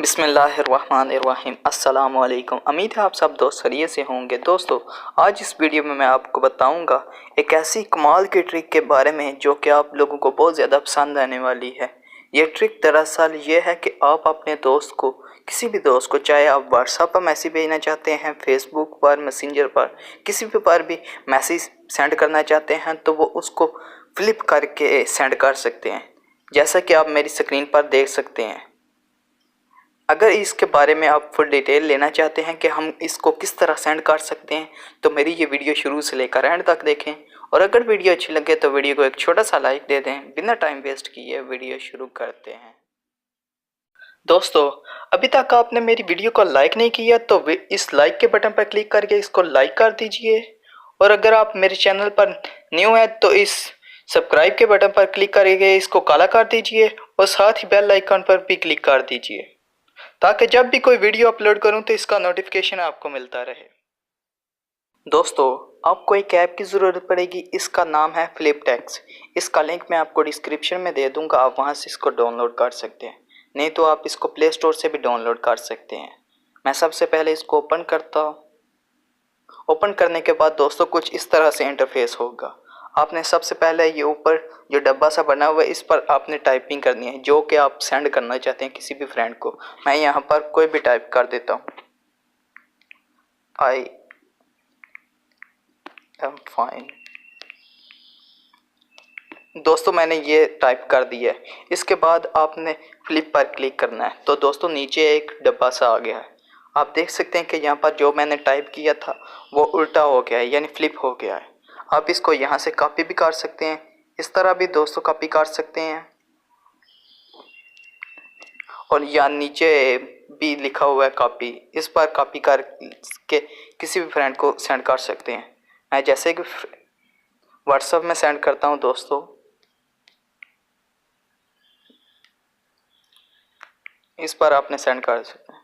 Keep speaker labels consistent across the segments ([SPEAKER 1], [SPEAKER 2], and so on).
[SPEAKER 1] बिस्मिल्लाहिर्रहमानिर्रहीम। अस्सलाम वालेकुम। उम्मीद है आप सब दोस्त खैरियत से होंगे। दोस्तों, आज इस वीडियो में मैं आपको बताऊंगा एक ऐसी कमाल की ट्रिक के बारे में जो कि आप लोगों को बहुत ज़्यादा पसंद आने वाली है। ये ट्रिक दरअसल ये है कि आप अपने दोस्त को, किसी भी दोस्त को, चाहे आप व्हाट्सएप पर मैसेज भेजना चाहते हैं, फेसबुक पर, मैसेंजर पर, किसी भी पर भी मैसेज सेंड करना चाहते हैं तो वो उसको फ्लिप करके सेंड कर सकते हैं, जैसा कि आप मेरी स्क्रीन पर देख सकते हैं। अगर इसके बारे में आप फुल डिटेल लेना चाहते हैं कि हम इसको किस तरह सेंड कर सकते हैं तो मेरी ये वीडियो शुरू से लेकर एंड तक देखें। और अगर वीडियो अच्छी लगे तो वीडियो को एक छोटा सा लाइक दे दें। बिना टाइम वेस्ट किए वीडियो शुरू करते हैं। दोस्तों, अभी तक आपने मेरी वीडियो को लाइक नहीं किया तो इस लाइक के बटन पर क्लिक करके इसको लाइक कर दीजिए। और अगर आप मेरे चैनल पर न्यू हैं तो इस सब्सक्राइब के बटन पर क्लिक करके इसको काला कर दीजिए और साथ ही बेल आइकन पर भी क्लिक कर दीजिए ताकि जब भी कोई वीडियो अपलोड करूं तो इसका नोटिफिकेशन आपको मिलता रहे। दोस्तों, आपको एक ऐप की ज़रूरत पड़ेगी। इसका नाम है फ्लिपटेक्स। इसका लिंक मैं आपको डिस्क्रिप्शन में दे दूंगा, आप वहां से इसको डाउनलोड कर सकते हैं। नहीं तो आप इसको प्ले स्टोर से भी डाउनलोड कर सकते हैं। मैं सबसे पहले इसको ओपन करता हूँ। ओपन करने के बाद दोस्तों कुछ इस तरह से इंटरफेस होगा। आपने सबसे पहले ये ऊपर जो डब्बा सा बना हुआ है इस पर आपने टाइपिंग करनी है जो कि आप सेंड करना चाहते हैं किसी भी फ्रेंड को। मैं यहाँ पर कोई भी टाइप कर देता हूँ, आई एम फाइन। दोस्तों, मैंने ये टाइप कर दिया है। इसके बाद आपने फ्लिप पर क्लिक करना है तो दोस्तों नीचे एक डब्बा सा आ गया है। आप देख सकते हैं कि यहाँ पर जो मैंने टाइप किया था वो उल्टा हो गया है, यानी फ्लिप हो गया है। आप इसको यहाँ से कॉपी भी कर सकते हैं, इस तरह भी दोस्तों कॉपी कर सकते हैं। और यहाँ नीचे भी लिखा हुआ है कॉपी, इस पर कॉपी करके किसी भी फ्रेंड को सेंड कर सकते हैं। मैं जैसे कि व्हाट्सएप में सेंड करता हूँ दोस्तों, इस पर आपने सेंड कर सकते हैं।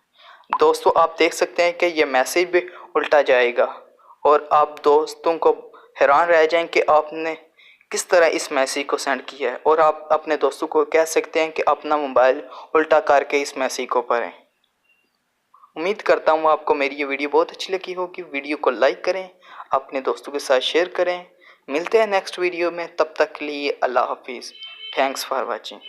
[SPEAKER 1] दोस्तों, आप देख सकते हैं कि ये मैसेज भी उल्टा जाएगा और आप दोस्तों को हैरान रह जाएं कि आपने किस तरह इस मैसेज को सेंड किया है। और आप अपने दोस्तों को कह सकते हैं कि अपना मोबाइल उल्टा करके इस मैसेज को पढ़ें। उम्मीद करता हूँ आपको मेरी ये वीडियो बहुत अच्छी लगी होगी। वीडियो को लाइक करें, अपने दोस्तों के साथ शेयर करें। मिलते हैं नेक्स्ट वीडियो में, तब तक के लिए अल्लाह हाफिज़। Thanks for watching.